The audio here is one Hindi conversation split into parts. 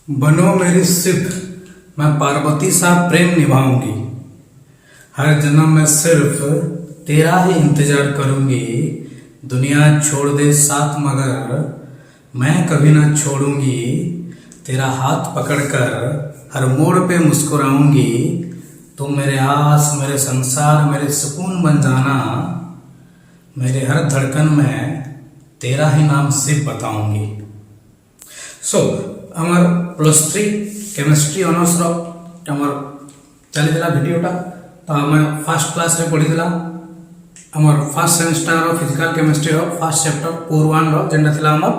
बनो मेरी सिर्फ, मैं पार्वती सा प्रेम निभाऊंगी। हर जन्म में सिर्फ तेरा ही इंतजार करूंगी। दुनिया छोड़ दे साथ मगर मैं कभी ना छोड़ूंगी। तेरा हाथ पकड़कर हर मोड़ पे मुस्कुराऊंगी। तुम मेरे आस, मेरे संसार, मेरे सुकून बन जाना। मेरे हर धड़कन में तेरा ही नाम सिर्फ बताऊंगी। सो आमर +3 केमिस्ट्री ऑनर्स आमर चली भिडियोटा तो आम फास्ट क्लास रे पढ़ी आमर first semester physical chemistry first chapter कोर 1 जेनटा थिला आमर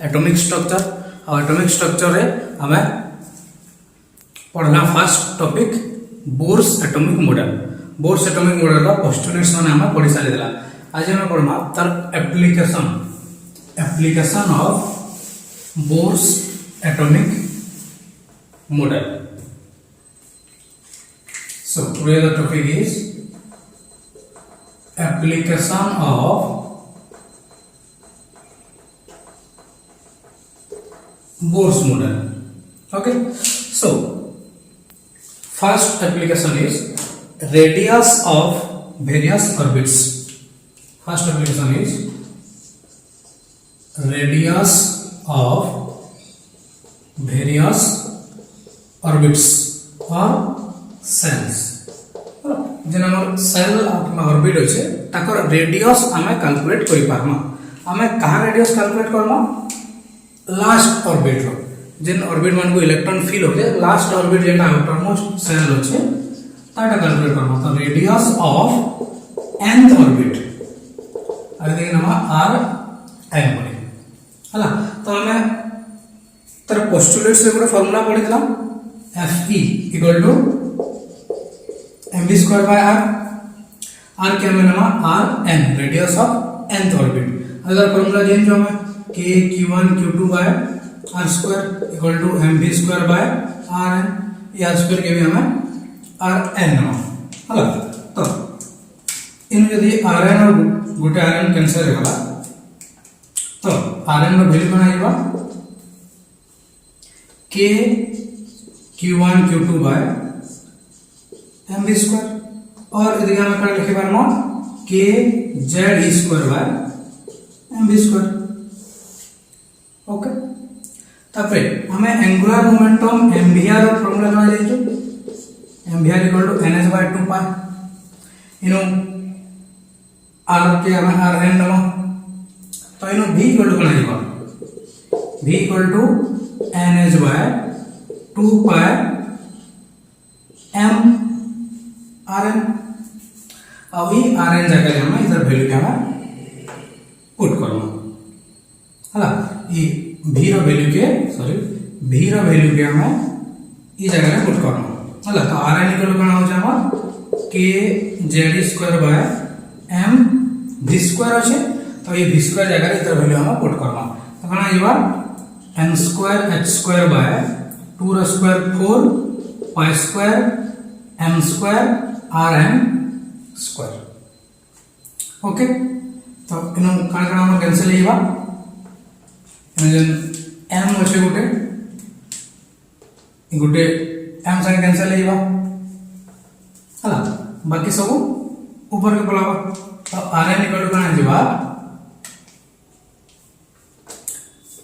एटॉमिक स्ट्रक्चर और एटॉमिक स्ट्रक्चर रे आम पढ़ला first topic Bohr's atomic model. Bohr's atomic model रो पोस्टुलेट्स माने आम पढ़ी सारी देला। आज आम पढ़मा तार application of Bohr's atomic model. So today the topic is application of Bohr's model. Okay, so first application is radius of various orbits. First application is radius of various orbits or cells. जेन हमर सेल किंवा ऑर्बिट अछि ताकर रेडियस हमें कैलकुलेट करि पारमा। हमें कहाँ रेडियस कैलकुलेट करमा? लास्ट ऑर्बिट रो जेन ऑर्बिट मान को इलेक्ट्रॉन फील होजे लास्ट ऑर्बिट जेटा आउटर मोस्ट सेल अछि ताटा कैलकुलेट करमा। तो रेडियस ऑफ nth ऑर्बिट आ देखिन हम r n बोली हला। तो हमें तर पोस्टुलेट से गोटे फॉर्मूला पढ़ी Fe equal to mv² by r के हमें नाम rn radius of nth orbit. अगर फॉर्मूला चेंज हो हमें k q1 q2 by r² equal to mv² by rn। ये r² के भी हमें rn नाम हला। तो इन यदि rn और गोटे rn कैंसिल हो गला तो rn रो वैल्यू बना आइबा k q1 q2 bye mv² और यदि हम कर लिखे बार k ze² bye mv²। Okay, तापरे हमें एंगुलर मोमेंटम mvr और फार्मूला लगा देजो mvr equal to ns by 2 pi इनो r के हमें rn नमो। तो इनो v इक्वल टू कना दिबा v equal to ns by 2 pi m rn। अब ये rn जगह हम इधर वैल्यू के हम पुट करना हला। ये v रो वैल्यू के v रो वैल्यू के हम ई जगह में पुट करना हला। तो rn इक्वल कना हो Jama k z² by m v² अछि। तो ये v² जगह इधर वैल्यू हम पुट करना। तो कना इबा n² h² by 2 r square 4 pi square m square rn square। Okay, तो इनो काण काण हम कैंसिल हेबा इमेजिन m अछि गोटे m संगे कैंसिल हेबा हला। बाकी सब ऊपर के पलावा। तो rn इक्वल टू काण जेबा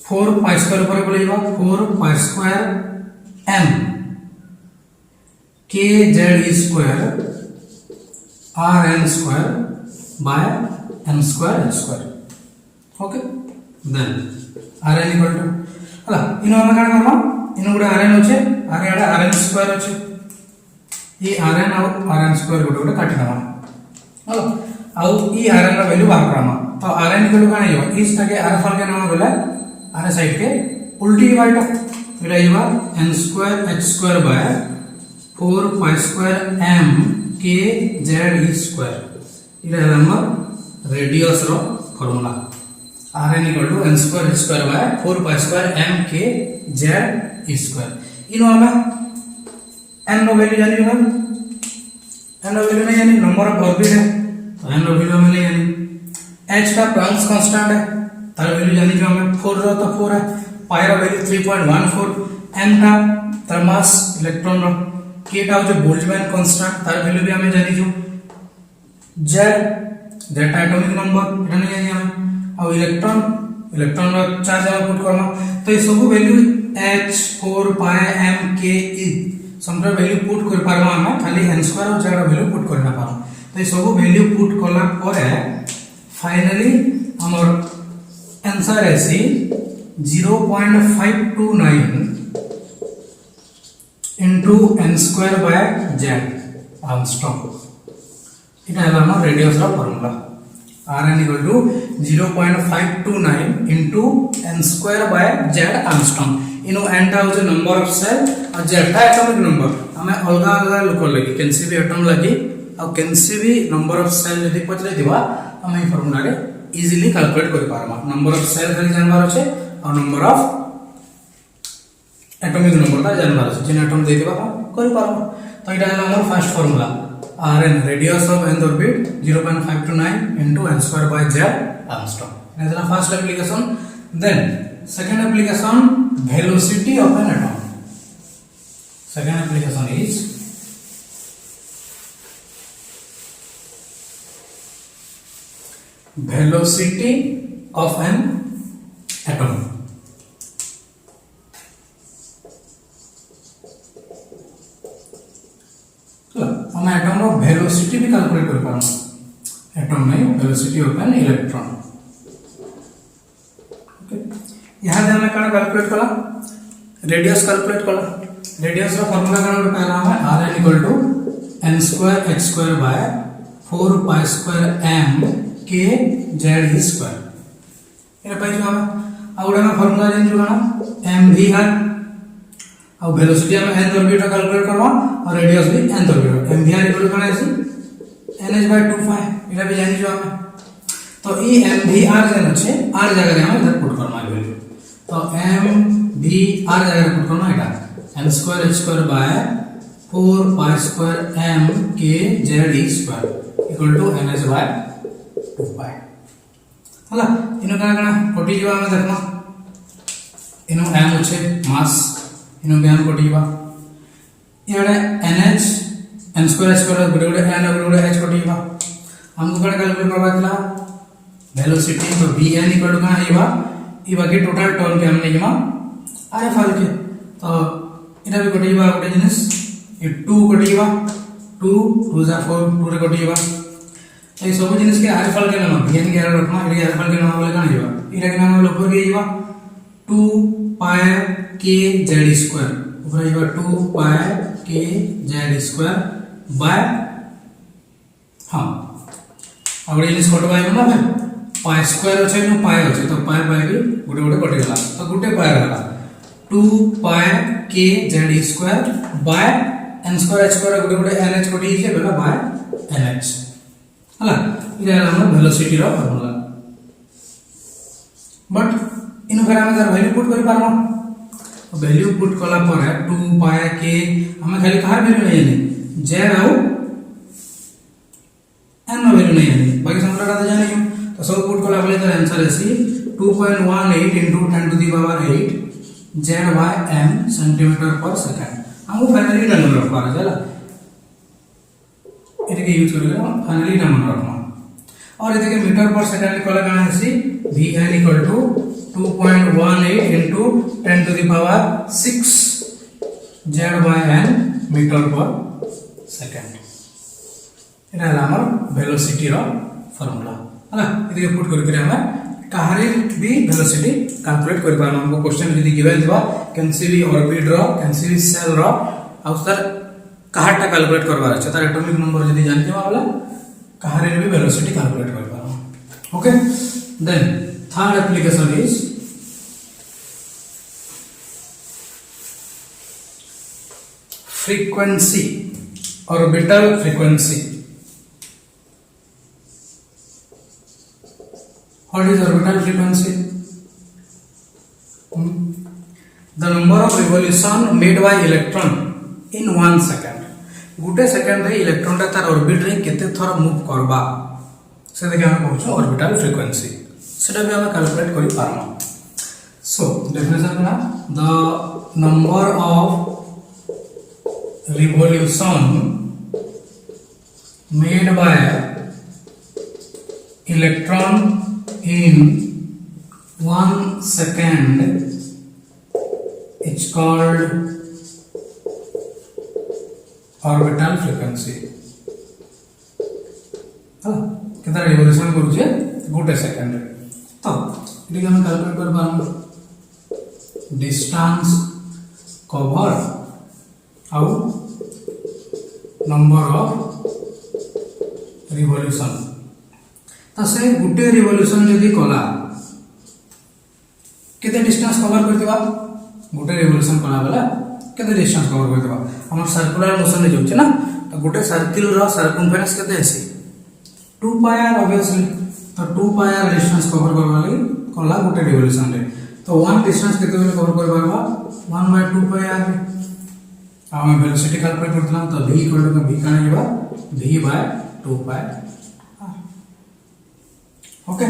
4 pi square ऊपर बोलेगा 4 pi square m k z² rn square by m square h²। Okay, then rn equal to हला इनो हम काण करबा इनो गुडे rn होचे आरे आडे rn² होचे ई rn और rn² गुडे गुडे काटी दमा हला। आउ ई rn रा वैल्यू बाहर करमा। तो rn इक्वल टू काण आइबा इस ताके r फॉर्म के नाम बोले आरे साइड के उल्टी बाटा फिर आइबा n² h² by 4 pi square m k ze² इरा हमर रेडियस रो formula rn equal to n² h² by 4 pi square m k ze²। इनो हम n रो वैल्यू जानि हम n रो वैल्यू नहीं जानि नंबर ऑफ ऑर्बिट है तो n रो वैल्यू हमें नहीं जानि। h का प्लैंक्स कांस्टेंट है तार वैल्यू जानि जो हमें 4 रो तो 4 है पाई रो वैल्यू 3.14 m टा तार मास इलेक्ट्रॉन रो, k टा हो बोल्ट्जमैन कांस्टेंट तार वैल्यू भी हमें जानि छु, z z टा एटॉमिक नंबर एटा नहीं जानि हम, और इलेक्ट्रॉन रो चार्ज हम पुट करना, तो ये सब value h 4 pi m k e समरा वैल्यू पुट कर पारबा हम, खाली n स्क्वायर और z वैल्यू पुट करना पारबा, तो ये सब वैल्यू पुट करला परे फाइनली हमर आंसर आसी 0.529 into n square by z Armstrong. इटा है हमर रेडियस रा formula, Rn equal to 0.529 into n square by z Armstrong. Eno n टा हो नंबर ऑफ सेल और z टा एटॉमिक नंबर, हमें अलग अलग लोक लगी कैन भी एटम लगी और कैन भी नंबर ऑफ सेल यदि पचले दिबा हम ई फार्मूला रे इजीली कैलकुलेट कर पारबा। नंबर ऑफ सेल खाली जानबार अछि और नंबर ऑफ एटॉमिक नंबर ता जानबार अछि, जिन एटम दे दिबा कर पारबा। तो इटा है हमर first formula, Rn radius of nth orbit 0.529 into n square by z Armstrong. This is the first application. Then second application, velocity of an atom. Second application is velocity of an atom. हम एटम रो वेलोसिटी भी कैलकुलेट कर पारम, एटम नहीं velocity of an electron. Okay, यहां दे हमें काना कैलकुलेट कला, रेडियस कैलकुलेट कला। रेडियस रो फार्मूला काना पहला है Rn equal to n square h square by 4 pi square m k z square. एरा पाइ जो हम आउडा में फार्मूला देन जो ना m v r और वेलोसिटी हम n ऑर्बिट कैलकुलेट करबा और रेडियस भी n orbit m v r equal करना है nh/2 एटा भी जानि जो हम, तो ई m v r जन छै r जगह रे हम इधर पुट करना है वैल्यू, तो m v r जगह पुट करना एटा n square h square by 4 pi square m k z square equal to nh/2 हला। इनो काना कोटी जो हम देखना, इनो m छै मास, इनो ज्ञान कोटिबा इडे nh n स्क्वायर स्क्वायर गुडे गुडे n गुडे h कोटिबा हमको कण कैलकुलेट करबा थला वेलोसिटी, तो vn इक्वल टू का आइबा ई बाकी टोटल टर्म के हमने जमा आर फाल के, तो इना भी कोटिबा गुडे जिनिस ये 2 कोटिबा 2 2 जा 4 2 रे कोटिबा, ए सब जिनिस के आर फाल के नाम vn के रखना, इरे आर फाल के नाम बोले कान आइबा, इरे के नाम ऊपर के आइबा 2 pi k z स्क्वायर, ऊपर आइबा 2 pi k z square bye हां और ये लिस्ट कटवा आइबा ना pi स्क्वायर अछि नो pi अछि, तो pi pi भी गुटे गुटे कटि गला, तो गुटे pi रहला 2 pi k z square bye n square h square गुटे गुटे nh कटि जे बेला बाय nh हला। इरा हम वेलोसिटी रो फार्मूला, बट इन घर हम जर वैल्यू पुट करि पारबो, वैल्यू पुट कला पर 2 pi k हमें खाली कहां वैल्यू नहीं जानी z और n वैल्यू नहीं जानी, बाकी समरा का जाने क्यों, तो सब पुट कला बोले तो आंसर ऐसी 2.18 into 10 to the power 8 z by m centimetre पर सेकंड। हमको फाइनली नंबर रख पारा चला, इते के यूज करके फाइनली नंबर रखना, और इते के मीटर पर सेकंड कला काना है vn equal to 2.18 into 10 to the power 6 z by n metre पर सेकंड। इना हमर वेलोसिटी रो फार्मूला हला, इते के पुट करके हम कहारे भी वेलोसिटी कैलकुलेट कर पाना। हमको क्वेश्चन यदि गिवन दिबा कैन ऑर्बिट रो कैन सेल रो आ सर कहाटा कैलकुलेट करबार छै, तार एटॉमिक नंबर यदि जानते वाला कहारे भी वेलोसिटी कैलकुलेट कर पाना। Okay, then third application is frequency, orbital frequency. What is orbital frequency? The number of revolution made by electron in 1 second. Gute second रे इलेक्ट्रॉन ता तार ऑर्बिट रे केते थोर मूव करबा से देखे हम कहू ऑर्बिटल फ्रीक्वेंसी, सेटा भी हम कैलकुलेट करि पारम। सो So definition kena the number of revolution made by electron in 1 second is called orbital frequency. कितना रिवोल्यूशन करूचे गोटे सेकंड रे तो इडी हम कैलकुलेट कर पारम डिस्टेंस कवर आउ नंबर ऑफ रिवोल्यूशन तो से गोटे रिवोल्यूशन यदि कला केते डिस्टेंस कवर करथिबा गोटे रिवोल्यूशन कला बेला केते डिस्टेंस कवर करथिबा हमर सर्कुलर मोशन रे जोचे ना तो गोटे सर्किल रो सर्कमफेरेंस केते आसी 2 पाई आर ऑब्वियसली तो 2 पाई आर डिस्टेंस कवर करबा लागि कला गोटे रिवोल्यूशन रे तो 1 डिस्टेंस केते बेले कवर कर पारबा 1/2 पाई आर हम वेलोसिटी कैलकुलेट करथला तो v इक्वल टू v काने जेबा v/2 pi r okay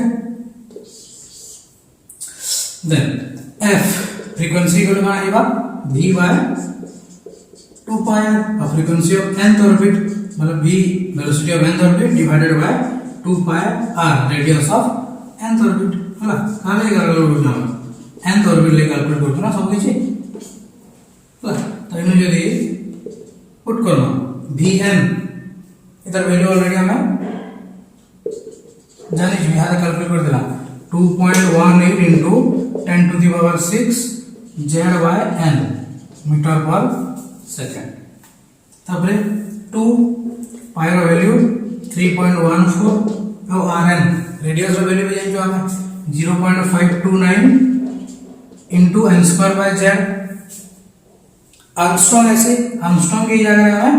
then f frequency equal काने जेबा v/2 pi r frequency of nth orbit मतलब v velocity of nth orbit divided by 2 pi r radius of nth orbit हला काले कैलकुलेट करना nth ऑर्बिट ले कैलकुलेट करतो ना सब किछि हला तो इनु जदी पुट करना vn इधर वैल्यू ऑलरेडी हमें जानि छी यहां कैलकुलेट कर देला 2.18 into 10 to the power 6 z/n metre पर सेकंड तापरे 2 पाई रो वैल्यू 3.14 और rn रेडियस रो वैल्यू जानि जो हमें 0.529 into n square by z Armstrong ऐसे आर्मस्ट्रांग की जगह हमें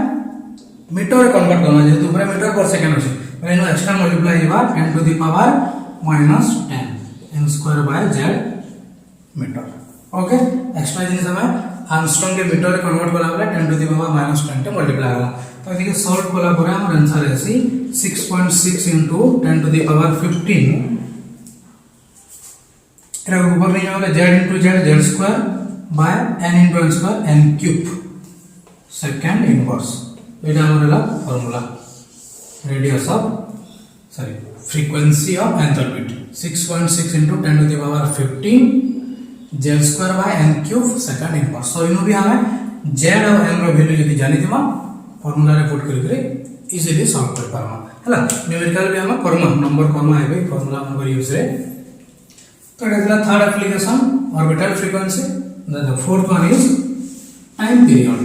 मीटर कन्वर्ट करना जेतु ऊपर मीटर पर सेकंड अछि एनो एक्स्ट्रा मल्टीप्लाई हेबा 10 to the power -10 n square by z metre okay extra जिनिस हमें आर्मस्ट्रांग के मीटर कन्वर्ट कला बेला 10 to the power -10 टे मल्टीप्लाई होला तो एदिके सॉल्व कला पर हमर आंसर आसी 6.6 into 10 to the power 15 era ऊपर नहीं होला z into z square by n into n square n cube second inverse एटा हमरला formula radius of sorry frequency of nth orbit 6.6 into 10 to the power 15 z square by n cube second inverse so इनु भी हमें z और n रो वैल्यू यदि जानि दिमा फार्मूला रे पुट करि इजीली सॉल्व कर पारमा हला न्यूमेरिकल भी हम करमा नंबर करमा हेबे फार्मूला नंबर यूज रे तो एटा third application orbital frequency the fourth one is time period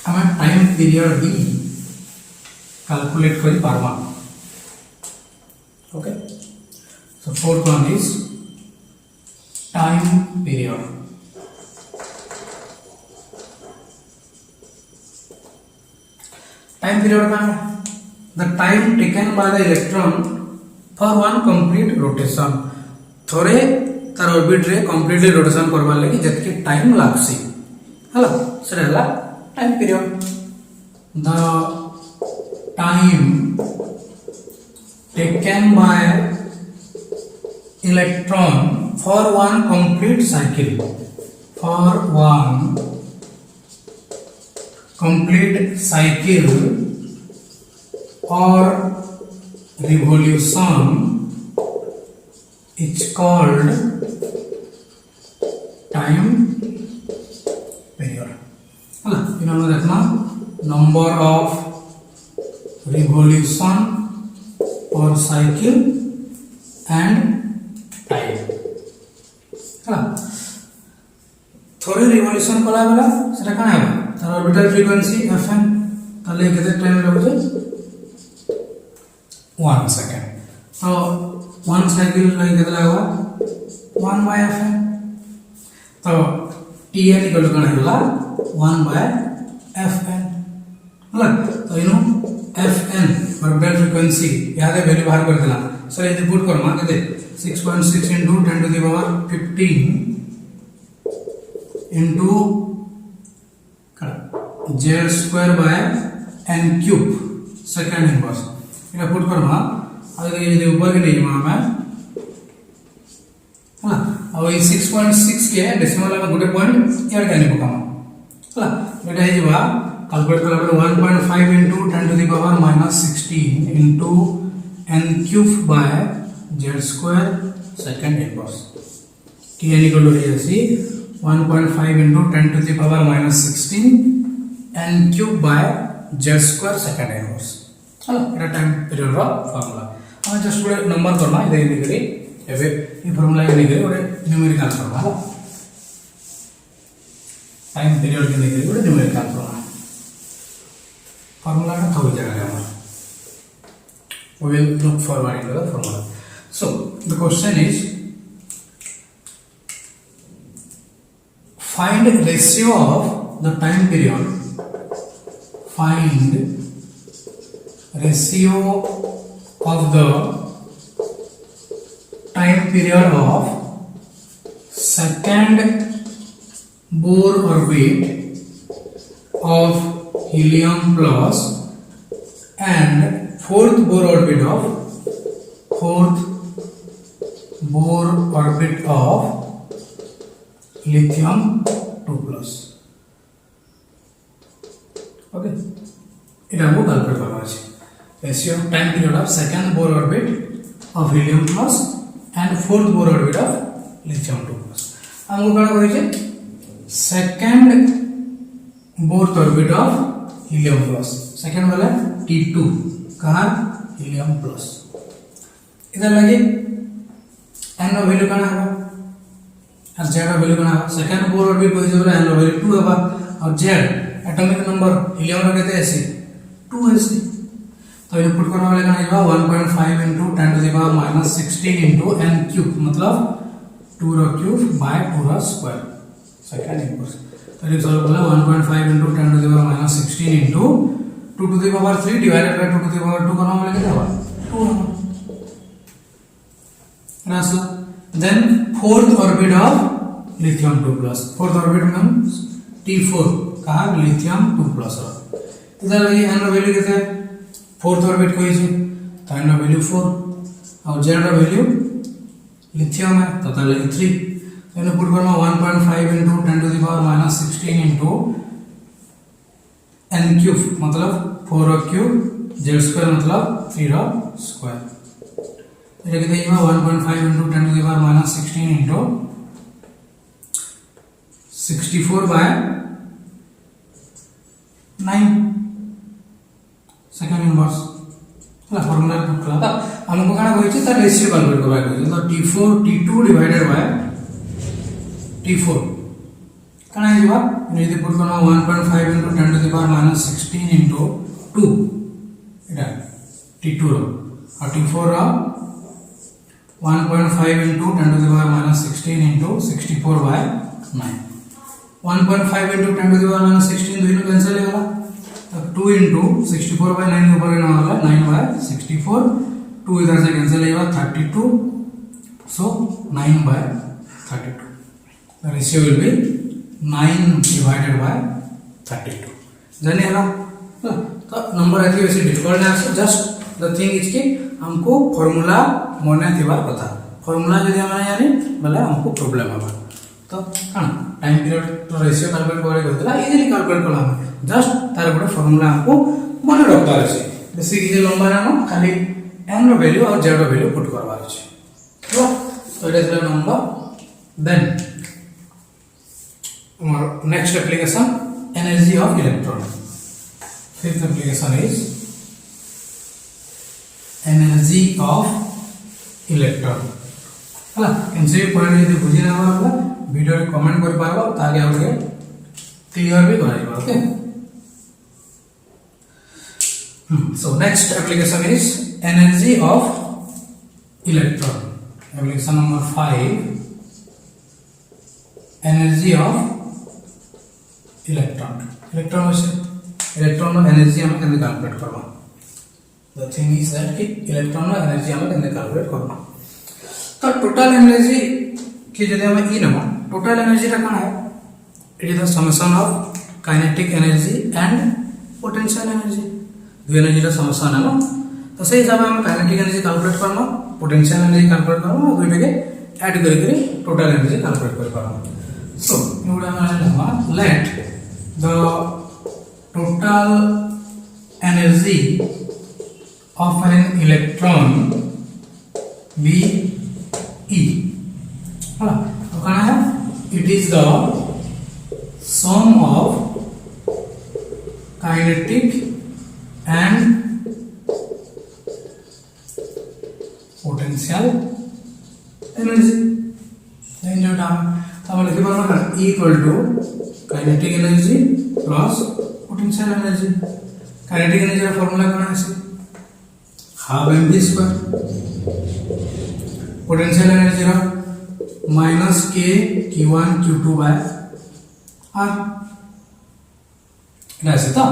हमें टाइम पीरियड भी कैलकुलेट करि पारमा okay so fourth one is time period time period का the time taken by the electron for one complete rotation थोरे तार ऑर्बिट रे कंप्लीटली रोटेशन करबा लागि जतके टाइम लागसी हला सेटा हला time period the time taken by electron for one complete cycle और revolution it's called time period हला इन हमने देखना number of revolution per cycle and time हला थोड़े रिवॉल्यूशन कला बेला सेटा काना है तार ऑर्बिटल फ्रीक्वेंसी fn ताले केते टाइम लागो 1 सेकंड तो 1 साइकिल लागि केतला होगा 1/fn तो tn इक्वल कना होला 1/fn हला तो इनो fn ऑर्बिटल फ्रीक्वेंसी यादे वैल्यू बाहर कर देला सो यदि पुट करमा केते 6.6 into 10 to the power 15 into z square by n cube second inverse इना पुट करमा अगर ये ऊपर के नहीं हमें आ 6.6 के डेसिमल में गोटे पॉइंट यार के पकाम हला बेटा हे जबा कैलकुलेट कला बेले 1.5 into 10 to the power minus 16 into n cube by z square second inverse t n equal to hey 1.5 into 10 to the power minus 16 n cube by z square second inverse हला एटा टाइम पीरियड रो फार्मूला हम जस्ट गोटे नंबर करना इधर निकली एबे ई फार्मूला निकली गोटे न्यूमेरिकल करना हला टाइम पीरियड के निकली गोटे न्यूमेरिकल करना formula का थोड़ी जगह है हमारा we will look forward into the formula so the question is find ratio of the time period find ratio of the time period of second Bohr orbit of helium plus and fourth Bohr orbit of lithium 2 plus okay এটা আমরা ক্যালকুলেট করব আছে ratio of time period of second Bohr orbit of helium plus and fourth Bohr orbit of lithium 2 plus हमको करा होइছে second Bohr orbit of helium plus second वाला T2 कहाँ helium plus इधर लगे n नो वैल्यू कहाँ है और z नो वैल्यू कहाँ है second Bohr orbit को जो n नो वैल्यू 2 है और z एटॉमिक नंबर helium नो कितने ऐसे 2 ऐसे तो इनपुट करने वाले कहाँ है 1.5 into 10 to the power minus 16 into n cube मतलब 2 रो cube by 2 row square second inverse तो ये सॉल्व करना 1.5 into 10 to the power minus 16 into 2 to the power 3 divided by 2 to the power 2 करना वाले कितना होगा 2 होगा रास्ता then fourth orbit of lithium 2 plus fourth orbit means T4 कहाँ lithium 2 plus इधर ये n रो वैल्यू कितना है fourth orbit कोई सी तो n रो वैल्यू 4 और z रो वैल्यू lithium है तो ताले 3 इन्हें पुट करना 1.5 into 10 to the power minus 16 into n cube मतलब 4 रो cube z square मतलब 3 रो square ये कितना है 1.5 into 10 to the power minus 16 into 64 by 9 second inverse ला फॉर्मूला पुट करा था हमको कहां होइছে তার রেশিও ক্যালকুলেট করবা কইছে তো T4 T2 divided by T4 कहां है जवाब यदि पुट करना 1.5 into 10 to the power minus 16 into 2 Etah T2 रो और T4 row 1.5 into 10 to the power minus 16 into 64 by 9 1.5 into 10 to the power minus 16 दोनों कैंसिल हो गया 2 into 64 by 9 ऊपर लेना वाला 9 by 64 2 इधर से कैंसिल होगा 32 so 9 by 32 the ratio will be 9 divided by 32 जाने है ना तो नंबर ऐसे वैसे डिफिकल्ट है जस्ट द थिंग इज कि हमको फार्मूला मने थिबार कथा फार्मूला जदी हम जाने भले हमको प्रॉब्लम होगा तो कण टाइम पीरियड तो रेशियो कैलकुलेट करे करतला इजीली कैलकुलेट करला हम जस्ट तार गोटे फार्मूला हमको मने रखबार अछि बेसिक जे नंबर है खाली n रो वैल्यू और z रो वैल्यू पुट करबार अछि तो it is the number then our next application energy of electron fifth application is energy of electron हला एनसी पॉइंट यदि बुझी ना होला वीडियो रे कमेंट कर पारबो ताके आगे क्लियर भी कराइबो okay so next application is energy of electron application number 5 energy of electron नो एनर्जी हम कैसे कैलकुलेट करबा द थिंग इज दैट कि इलेक्ट्रॉन नो एनर्जी हम कैसे कैलकुलेट करबा तो टोटल एनर्जी कि जदि हम ई नबा टोटल एनर्जी रा कोन है it is the summation of kinetic energy and potential energy दो एनर्जी रा समेशन है ना तो सही हिसाब हम काइनेटिक एनर्जी कैलकुलेट करना पोटेंशियल एनर्जी कैलकुलेट करना और दुइटा के ऐड करके टोटल एनर्जी कैलकुलेट कर पारम सो इनोडा माने let the total energy of an electron be E तो कहना है it is the sum of kinetic and potential energy then जो टाइम तब लिखे बार ना equal to kinetic energy plus potential energy kinetic energy का फॉर्मूला कहना है half mv square potential energy रा minus k q1 q2 by r ऐसे तो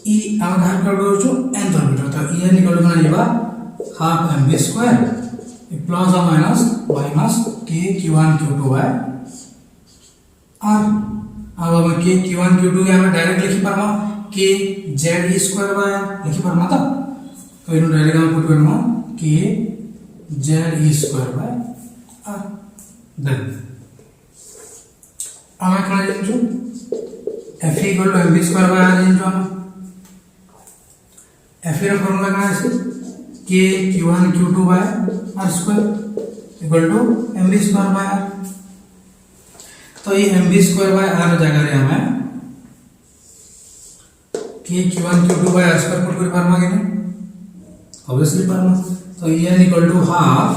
e हम बाहर कर दो जो n तो मीटर तो e निकल बना ये बा हाफ mv स्क्वायर प्लस और minus k q1 q2 by r अब हम k q1 q2 के हम डायरेक्ट लिखी पारमा k z e square by लिखी पारमा तो इनो डायरेक्ट हम पुट करना k z e square by r then हमें कौन लिखो f equal to mv square by r लिखो हम f का फॉर्मूला क्या है k q1 q2 by r square equal to mv square by r तो ये mv स्क्वायर बाय r जगह रे हमें k q1 q2 by r square put कर पारमा के ऑब्वियसली पारमा तो ये equal to half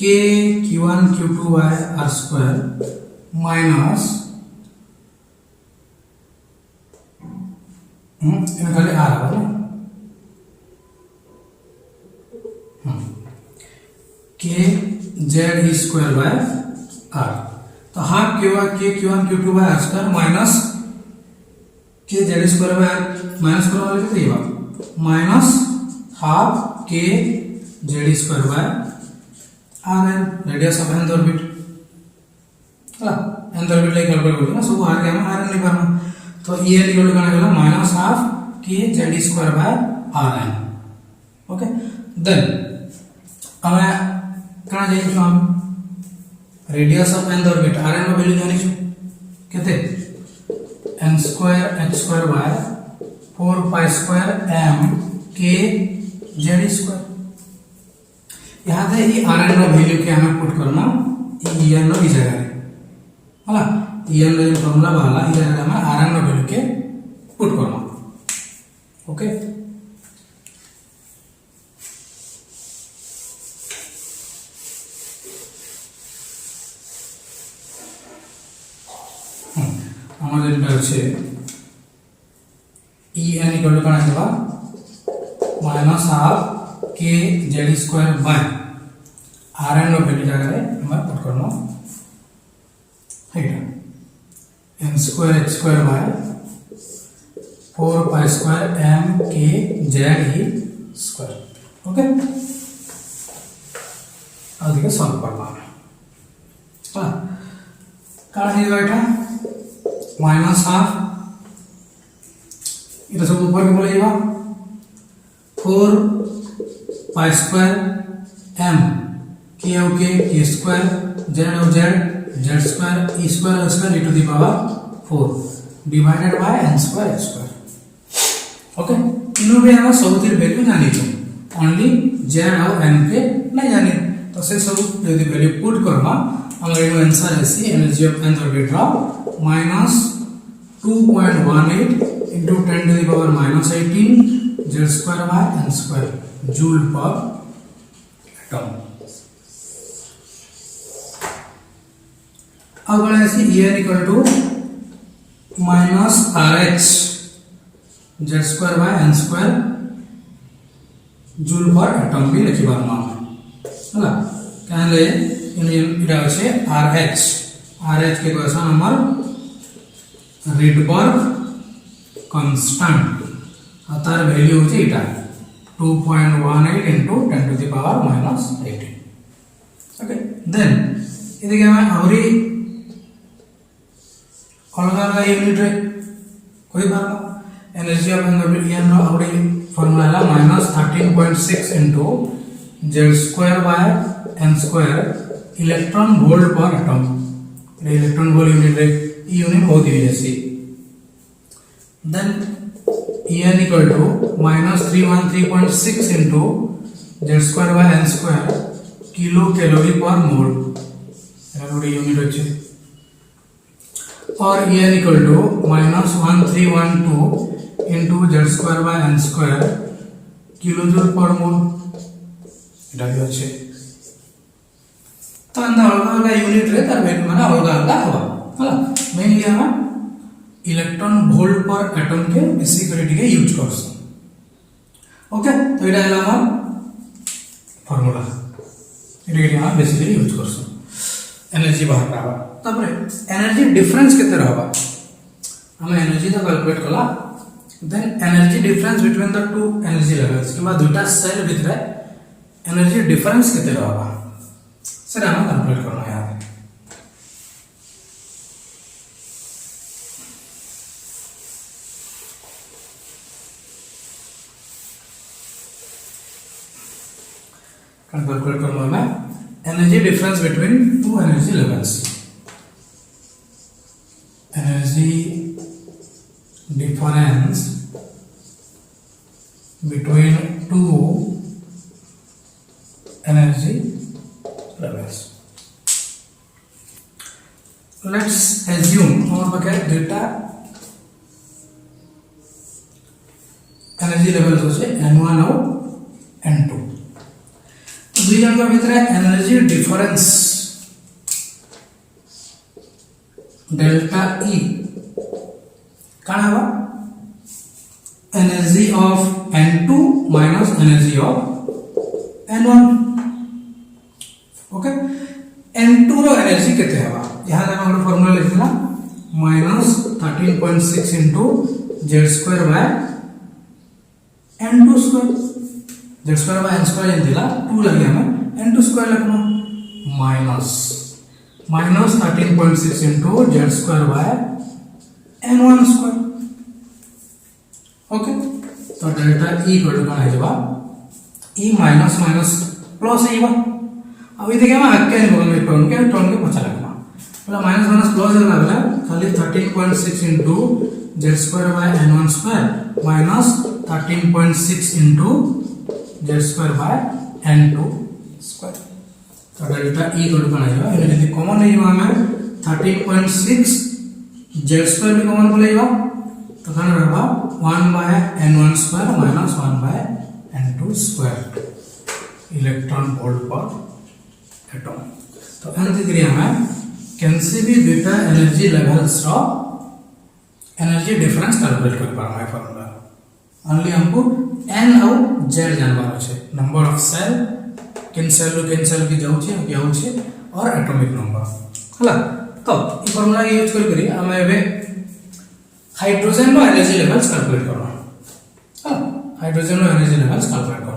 k q1 q2 by r square minus इनका खाली r है ना k z e square by r तो half k q1 q2 by r square minus k z square by r minus करने वाले तो ये बात minus half k z square by r n radius of nth orbit हला nth ऑर्बिट ले कैलकुलेट करो ना सब r के हम r n लिख पाना तो e n इक्वल टू करना गला minus half k z square by r n okay then हमें कना जाई छु हम radius of nth orbit r n नो वैल्यू जानी छु केते n square h square by 4 pi square m k z square यहाँ पे ये r n नो वैल्यू के हमें पुट करना e n नो इस जगह रे हला e n नो फॉर्मूला वाला इस जगह हमें r n नो वैल्यू के पुट करना ओके আমাদের এটা হচ্ছে e n इक्वल टू কানা দেবা minus half k z square by r n नो वैल्यू जगह रे हम पुट करनो हेटा n square h square by 4 pi square m k z e square okay ಅದಕ್ಕೆ ಸಾಲ್ವ್ करना हां काना है बेटा माइनस हाफ इधर सब ऊपर के बोले जाएगा 4 pi square m k okay k square z और z square e square e to the power 4 divided by n square h square okay इनो भी हम सब की वैल्यू जानी छ ओनली z और n के नहीं जानी तो से सब यदि वैल्यू पुट करबा हमारे आंसर है सी एनर्जी ऑफ nth ऑर्बिट ड्रॉप minus 2.18 into 10 to the power minus 18 z square by n square joule per atom अब ऐसे e n equal to minus rh z square by n square joule per atom भी लिखी बार मान हला कहले इटा আছে rh के क्वेश्चन नंबर रिडबर्ग कांस्टेंट तार वैल्यू होचे इटा 2.18 into 10 to the power minus 18 okay then ಇದಕ್ಕೆ हम ಅವರಿ अलग अलग यूनिट रे कोई बार energy of n orbit n नो आवड़ी फार्मूला है -13.6 into z square by n square electron volt per atom electron volt unit रे यूनिट बहुत ही जैसी then En equal to -313.6 into z square by n square kilo calorie पर मोल एटा यूनिट अछि और En equal to -1312 into z square by n square kilojoule per mole एटा भी अछि तो अंदर अलग अलग यूनिट रे तार वैल्यू माने अलग अलग होबा हला मेनली हम इलेक्ट्रॉन वोल्ट पर एटम के बेसिकली के यूज करस ओके तो एटा हला हम फार्मूला एटा हम बेसिकली यूज करस एनर्जी बाहर पाबा तबरे एनर्जी डिफरेंस केते रहबा हम एनर्जी तो कैलकुलेट कला then energy difference between the two energy levels किबा दुटा सेल भितरे एनर्जी डिफरेंस केते रहबा सर हम कैलकुलेट करना है कैलकुलेट करना है energy difference between two energy levels energy difference between two energy levels. Let's assume our बगैर डेटा एनर्जी लेवल्स होचे n1 और n2 तो दुई जन भीतर एनर्जी डिफरेंस डेल्टा E काना हवा energy of n2 minus energy of n1 okay n2 रो एनर्जी केते हवा यहां हम फार्मूला लिखला -13.6 into z square by n2 square z square by n square दिला 2 लगे हमें n2 square लिखना -13.6 into z square by n1 square okay तो डेल्टा E को कौन है जवाब E माइनस माइनस प्लस है बा अभी देखिए हम आगे नहीं बोलने के टर्न के पचा लगना मतलब माइनस माइनस प्लस है लगना खाली 13.6 into z square by n1 square minus 13.6 into z square by n2 square तो डेल्टा E को कौन है जवाब यदि कॉमन नहीं हुआ हमें 13.6 z square भी कॉमन बोलेगा तो कौन रहेगा 1 by n1 square minus 1 by n2 square electron volt per atom तो एंती क्रिया में कैंसी भी दुटा एनर्जी लेवल्स रो एनर्जी डिफरेंस कैलकुलेट कर पारा है फार्मूला ओनली हमको n और z जानबार छै नंबर ऑफ सेल कैंसल की जाउ छै कि आउ छै और एटॉमिक नंबर हला तो ई फार्मूला यूज करी हम एबे हाइड्रोजन रो एनर्जी लेवल्स कैलकुलेट करबा हां हाइड्रोजन रो एनर्जी लेवल्स कैलकुलेट करबा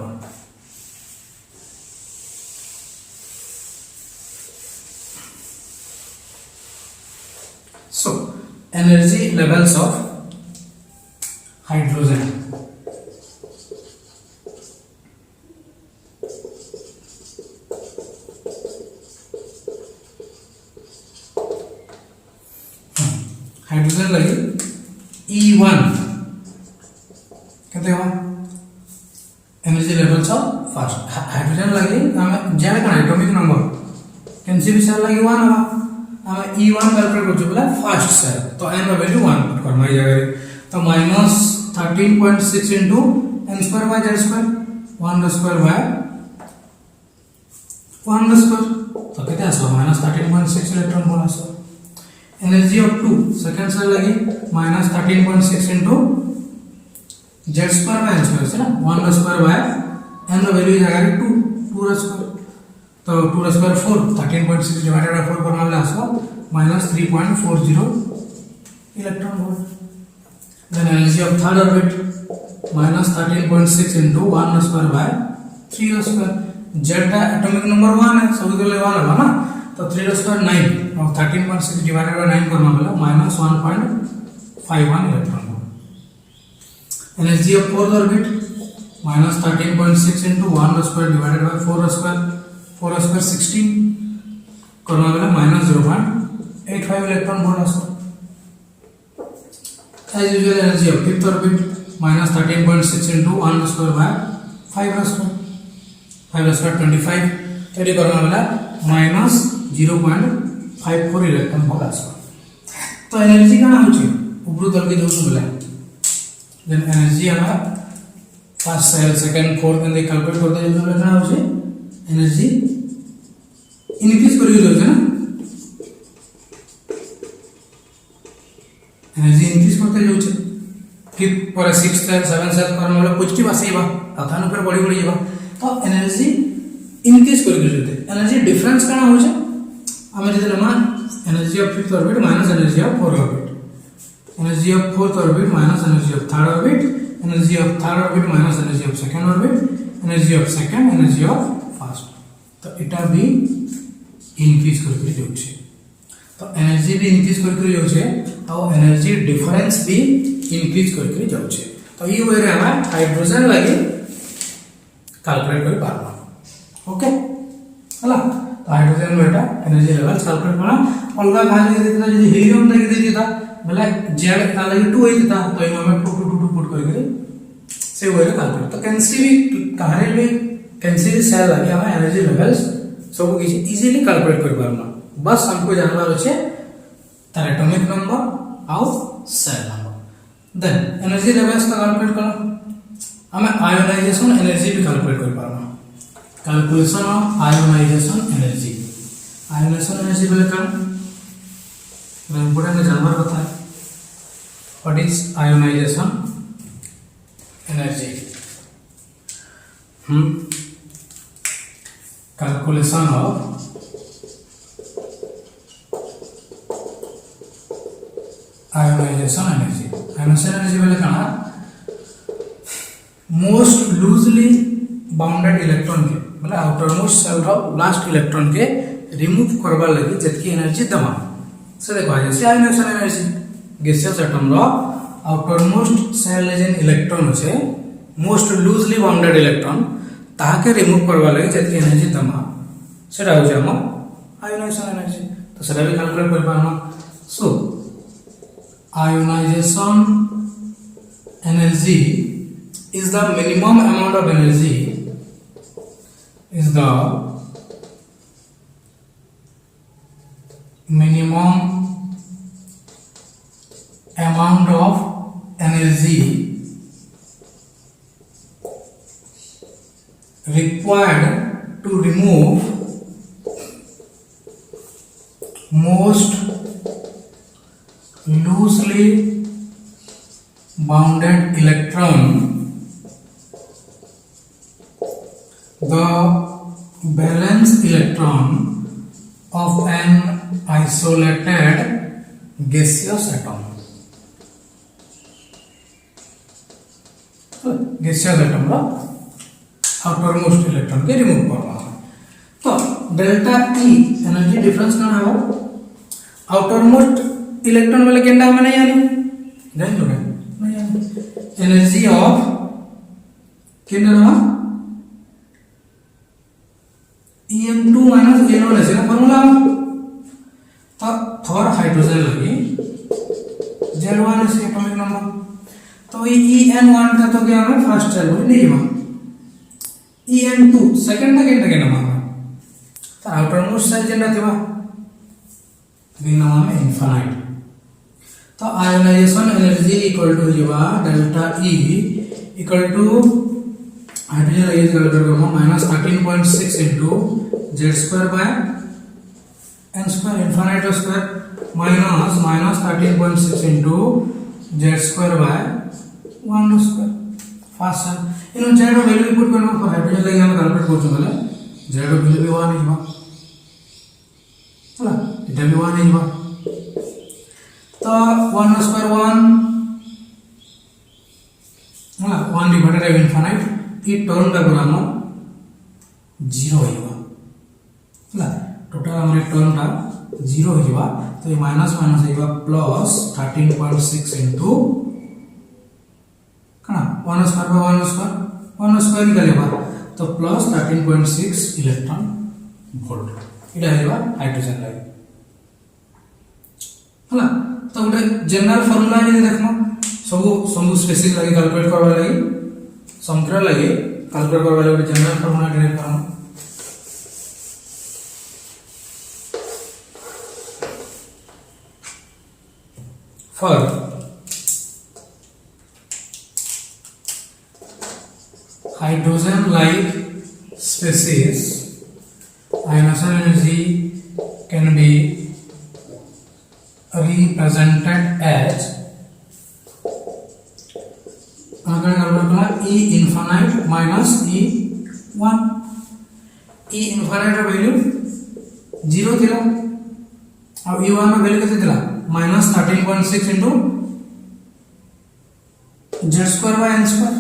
So, energy levels of hydrogen. Hydrogen लगी E1 कहते हो energy levels of first hydrogen लगी हमें जेड का एटॉमिक नंबर कैंसी भी सेल लगी 1 हवा हमें E1 कैलकुलेट कर चुकला फर्स्ट सेल तो n का वैल्यू 1 पुट करना है जगह तो -13.6 into n square by z square 1 square by 1 square तो कितना आसो -13.6 इलेक्ट्रॉन वोल्ट आसो एनर्जी ऑफ 2 सेकंड सेल लगी -13.6 into z square by n square है ना 1 square by n का वैल्यू जगह 2 square तो 2 square 4 13.6 divided by 4 करना वाला आसो -3.40 electron volt then energy of third orbit -13.6 into 1 square by 3 square z का एटॉमिक नंबर 1 है सभी के लिए 1 है ना तो 3 square 9 और 13.6 divided by 9 करना वाला -1.51 electron volt energy of fourth orbit minus 13.6 into 1 square divided by 4 square 16 करना बेला माइनस 0.85 इलेक्ट्रॉन वोल्ट आसो as usual energy of fifth orbit minus 13.6 into 1 square by 5 square 25 तो ये करना बेला माइनस 0.54 इलेक्ट्रॉन वोल्ट आसो तो एनर्जी काना होची ऊपर तल के जोसु बेला देन एनर्जी हमारा first shell second fourth and calculate करते जो बेला काना होची एनर्जी इंक्रीज करी जाउछ ना एनर्जी इंक्रीज करते जाउछ कि पर 6 सेल 7 सेल करन वाला पॉजिटिव आसीबा अथान ऊपर बढ़ी जेबा तो एनर्जी इंक्रीज करी जाउछ एनर्जी डिफरेंस काना होछ हमें जदे मान energy of fifth orbit minus energy of fourth orbit energy of fourth orbit minus energy of third orbit energy of third orbit minus energy of second orbit energy of second energy of first तो इटा भी इंक्रीज करके जाउछे तो एनर्जी भी इंक्रीज करके जाउछे और एनर्जी डिफरेंस भी इंक्रीज करके जाउछे तो ई वे रे हम हाइड्रोजन लागि कैलकुलेट कर पारबा ओके हला तो हाइड्रोजन बेटा एनर्जी लेवल कैलकुलेट करना अलगा खाली देता यदि हीलियम लगी देता बोले जेड ता लगी 2 होई देता तो इनो में 2 पुट करके से वे रे कैलकुलेट तो कहानी भी कैंसिल सेल लगी हम एनर्जी लेवल्स सब किसी इजीली कैलकुलेट कर पारना बस हमको जानवर होचे तार एटॉमिक नंबर और shell number then energy levels का कैलकुलेट करना हमें आयोनाइजेशन एनर्जी भी कैलकुलेट कर पारना कैलकुलेशन ऑफ आयोनाइजेशन एनर्जी बोले क्या इंपोर्टेंट जानवर होता है what is ionisation energy calculation of ionisation energy बोले क्या मोस्ट लूजली बाउंडेड इलेक्ट्रॉन के मतलब आउटर मोस्ट सेल रो लास्ट इलेक्ट्रॉन के रिमूव करबा लगी जतकी एनर्जी दमा से देखो जैसे आयोनाइजेशन एनर्जी गैसियस एटम रो आउटर मोस्ट सेल जेन इलेक्ट्रॉन होचे मोस्ट लूजली बाउंडेड इलेक्ट्रॉन ताके रिमूव करबा लगी जतकी एनर्जी दमा सेटा हो जाम आयोनाइजेशन एनर्जी तो सेटा भी कैलकुलेट कर पाना so ionisation energy is the minimum amount of energy is the minimum amount of energy required to remove most loosely bounded electron the valence electron of an isolated gaseous atom तो gaseous atom रा outermost electron के remove करना तो delta E energy difference कौन है वो outermost electron वाले केंद्र में नहीं आनी जान लो नहीं आनी energy of केंद्र में em2 माइनस n1 ऐसे ना फॉर्मूला तो फॉर हाइड्रोजन लगी z1 is एटॉमिक नंबर तो ये en1 था तो क्या हमें फर्स्ट सेल हो नहीं हुआ en2 सेकंड था के नंबर तो आउटर मोस्ट सेल जेंडा थीवा दिन नाम में इनफाइनाइट तो आयोनाइजेशन एनर्जी इक्वल टू जीवा delta E equal to hydrogen लगी कैलकुलेट करो -13.6 into z² by n² infinite square minus 13.6 into z² by 1 square fast है इन z रो वैल्यू पुट करना फॉर हाइड्रोजन लगी हम कैलकुलेट करछो बोले z रो वैल्यू भी 1 हिबा चला इटा भी 1 हिबा तो 1 square 1 हां 1 divided by infinite E term का गुणाम 0 होइबा हला टोटल हमरे टर्म ता 0 होइबा तो ये माइनस होइबा प्लस 13.6 into कना 1 स्क्वायर बाय 1 स्क्वायर 1 स्क्वायर निकालेबा तो प्लस 13.6 इलेक्ट्रॉन वोल्ट इटा हेबा हाइड्रोजन लाइन हला तो गोटे जनरल फार्मूला जे देखनो सब स्पेसिस लागि कैलकुलेट करबा लागि संख्या लागि कैलकुलेट करबा लागि जनरल फार्मूला डिराइव करनो for hydrogen like species ionization energy can be represented as E infinite minus E1 E infinite ର value 0 थिला और E1 ର value केते थिला minus 13.6 into z square by n square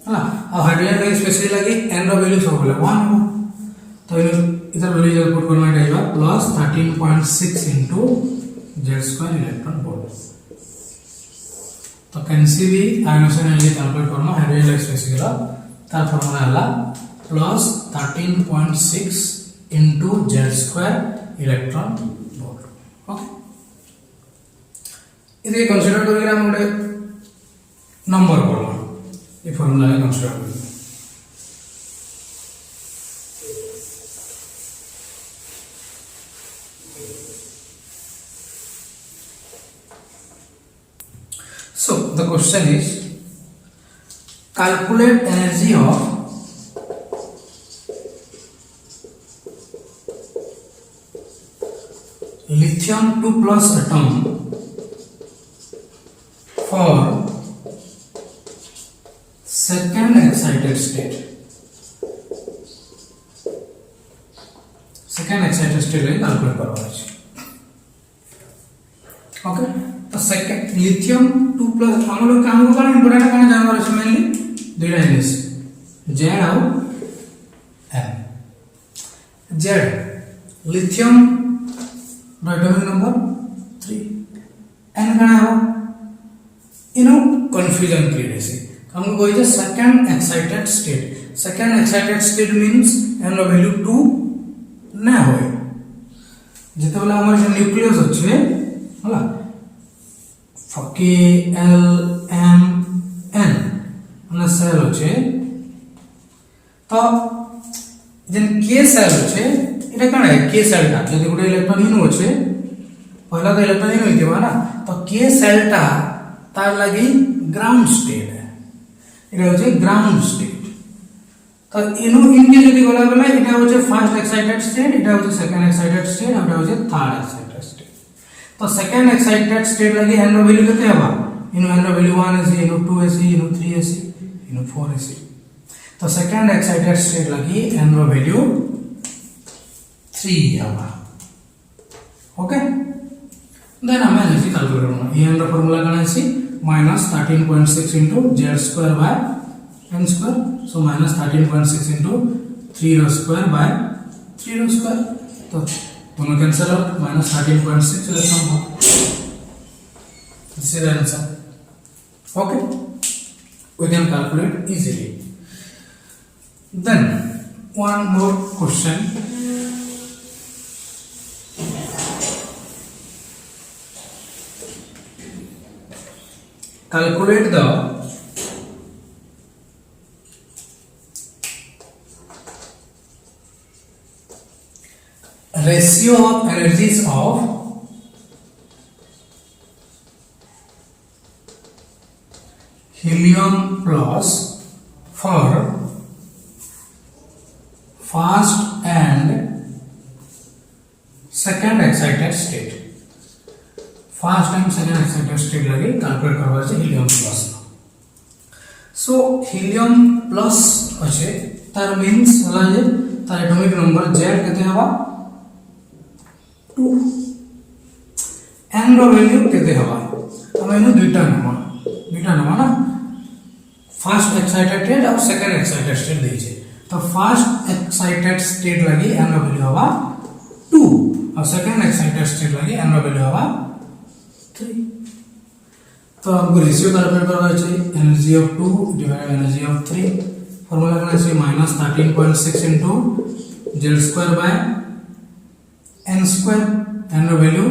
है अब हाइड्रोजन का स्पेसिफिक लगी n रो वैल्यू सब बोले 1 हो तो इधर वैल्यू जब पुट करना है plus 13.6 into z square electron volt तो कैंसी भी आयनोसन एनर्जी कैलकुलेट करना हाइड्रोजन का स्पेसिफिक ला तार फार्मूला हला plus 13.6 into z square electron volt okay इधर कंसीडर करके हम गोटे नंबर करवा ये फार्मूला है कंसीडर करके so the question is calculate energy of lithium 2 plus atom for second excited state रे कैलकुलेट करवा है ओके तो सेकंड लिथियम 2 प्लस हम लोग काम को कौन इंपोर्टेंट कौन जानवर है मेनली दुईटा जिनिस Z और M Z lithium atomic number 3 N कौन है इनो कंफ्यूजन क्रिएट है हमको कोई जे second excited state means n रो वैल्यू 2 ना होय जेते बेला हमर जे न्यूक्लियस अछि हला K L M N ना सेल अछि तो जन K सेल अछि एटा कोन है K सेल ता जदि गुटे इलेक्ट्रॉन इन अछि पहला तो इलेक्ट्रॉन इन होइतिबा ना तो K सेल ता तार लागि ग्राउंड स्टेट है এটা হচ্ছে গ্রাউন্ড স্টেট তো ইনো ইনকে যদি বলা বলে এটা হচ্ছে ফার্স্ট এক্সাইটেড স্টেট এটা হচ্ছে সেকেন্ড এক্সাইটেড স্টেট আর এটা হচ্ছে থার্ড এক্সাইটেড স্টেট তো সেকেন্ড এক্সাইটেড স্টেট লাগি n র ভ্যালু কত হবে ইনো n র ভ্যালু 1 আছে ইনো 2 আছে ইনো 3 আছে ইনো 4 আছে তো সেকেন্ড এক্সাইটেড স্টেট লাগি n র ভ্যালু 3 হবে ওকে দেন আমি এনার্জি ক্যালকুলেট করব n র ফর্মুলা কোন আছে minus 13.6 into z square by n square so minus 13.6 into 3 rho square by 3 rho square तो दोनों cancel out minus 13.6 electron volt this is the answer okay we can calculate easily then one more question calculate the ratio of energies of helium plus for first and second excited state first time second excited state लगे कैलकुलेट करबा छै helium plus so helium plus अछि तार मींस हला जे तार एटॉमिक नंबर z केते हवा 2 n रो वैल्यू केते हवा हम एनु दुईटा नंबर ना फर्स्ट एक्साइटेड स्टेट और सेकंड एक्साइटेड स्टेट दै छै तो फर्स्ट एक्साइटेड स्टेट लगी n रो वैल्यू हवा 2 और सेकंड एक्साइटेड स्टेट लगी n रो वैल्यू हवा 3 तो हमको रेशियो कैलकुलेट करना चाहिए energy of 2 divide by energy of 3 formula कौन है minus 13.6 into z square by n square n value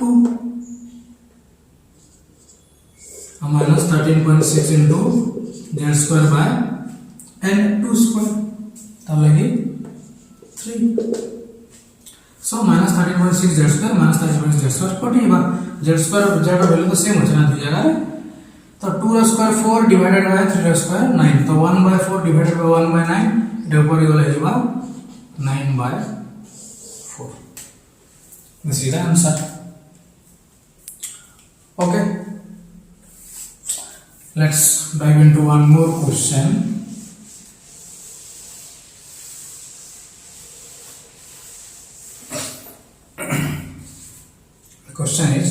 2 minus 13.6 into z square by n 2 square तब लगी 3 so minus 13.6 Z square minus 13.6 Z square कटी बा जेड स्क्वायर जेड वैल्यू तो सेम होचे ना दो जगह रे तो 2 रा स्क्वायर 4 डिवाइडेड बाय 3 रा स्क्वायर 9 तो 1/4 डिवाइडेड बाय 1/9 इटा ऊपर गले जेबा 9/4 this is the answer okay let's dive into one more question the question is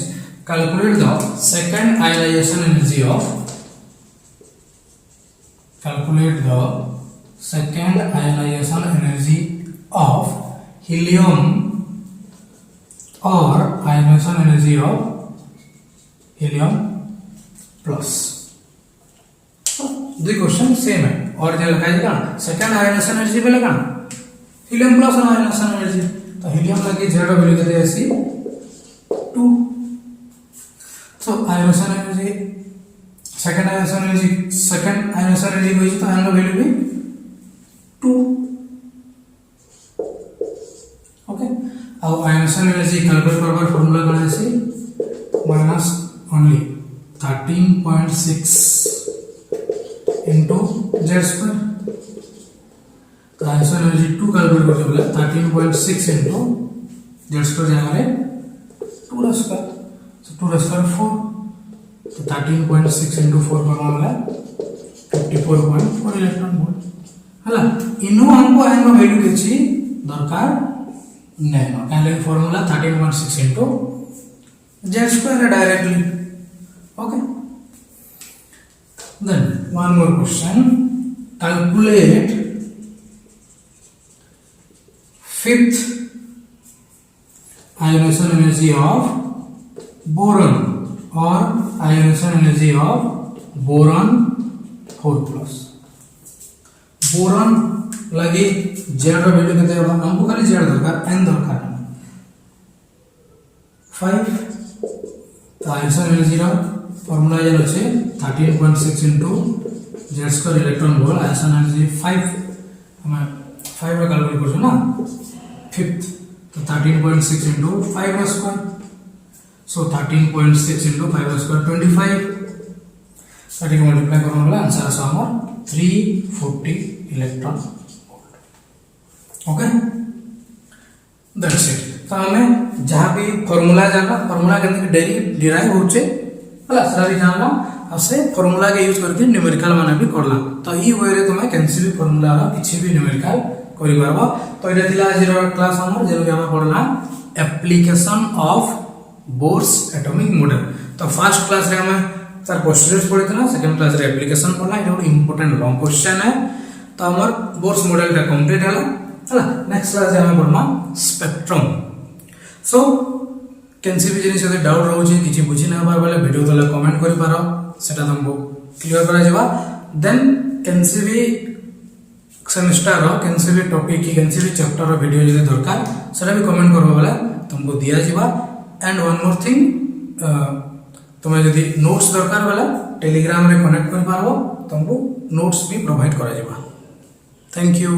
calculate the second ionization energy of helium or ionization energy of helium plus दो क्वेश्चन सेम है और जो लिखा है सेकंड आयनाइजेशन एनर्जी पे लगा हीलियम प्लस आयनाइजेशन एनर्जी तो हीलियम लगी जेड वैल्यू देते हैं ऐसी 2 so ionisation energy second ionisation energy को तो एन वैल्यू भी 2 ओके अब आयनाइजेशन एनर्जी कैलकुलेट करबार फार्मूला कौन है ऐसी minus only 13.6 into z square तो आयनाइजेशन एनर्जी 2 कैलकुलेट करते बोले 13.6 into z square जगह रे 2 रा स्क्वायर so 2 रा स्क्वायर 4 तो 13.6 into 4 करना वाला 54.4 इलेक्ट्रॉन वोल्ट हला इनो हमको एन रो वैल्यू केछि दरकार नैनो काले formula 13.6 into z square directly okay Then one more question. Calculate fifth ionization energy of boron or ionization energy of boron 4+. Boron लगी जेड रो वैल्यू केते होबा हमको खाली जेड दरकार एन दरकार 5 तो ionization energy रो फॉर्मूला ये আছে 13.6 into z square electron volt ionic energy 5 हम 5 रा कैलकुलेट करछो ना फिफ्थ तो 13.6 into 5 रा स्क्वायर सो 13.6 into 5 रा स्क्वायर 25 सटी को मल्टीप्लाई करन वाला आंसर आसा हमर 340 electron volt okay that's it तो हमें जहां भी फार्मूला केते डिराइव होचे हला सरी जानला असे फार्मूला के यूज करके न्यूमेरिकल माने भी करला तो ई वे रे तुमे कैंसी भी फार्मूला रा किछि भी न्यूमेरिकल करि परबो तो इटा दिला जीरो क्लास हमर जेनु के हम पढला application of Bohr's atomic model तो फर्स्ट क्लास रे हम सर पोस्टर्स पढितला सेकंड क्लास रे एप्लीकेशन पढला इटा एक इंपोर्टेंट लॉन्ग क्वेश्चन है तो हमर बोर्स मॉडल का कंप्लीट हला नेक्स्ट क्लास रे हम पढना स्पेक्ट्रम सो कैंसी भी जिनिस यदि डाउट रहउछि किछि बुझि ना पार बेले वीडियो तले कमेंट करि पारो सेटा तुमको क्लियर करा जेबा देन कैंसी भी सेमेस्टर रो कैंसी भी टॉपिक की कैंसी भी चैप्टर रो वीडियो यदि दरकार सेटा भी कमेंट करबो बेले तुमको दिया जेबा एंड वन मोर थिंग तुम्हें यदि नोट्स दरकार बेले टेलीग्राम रे कनेक्ट करि पारबो तुमको नोट्स भी प्रोवाइड करा जेबा थैंक यू।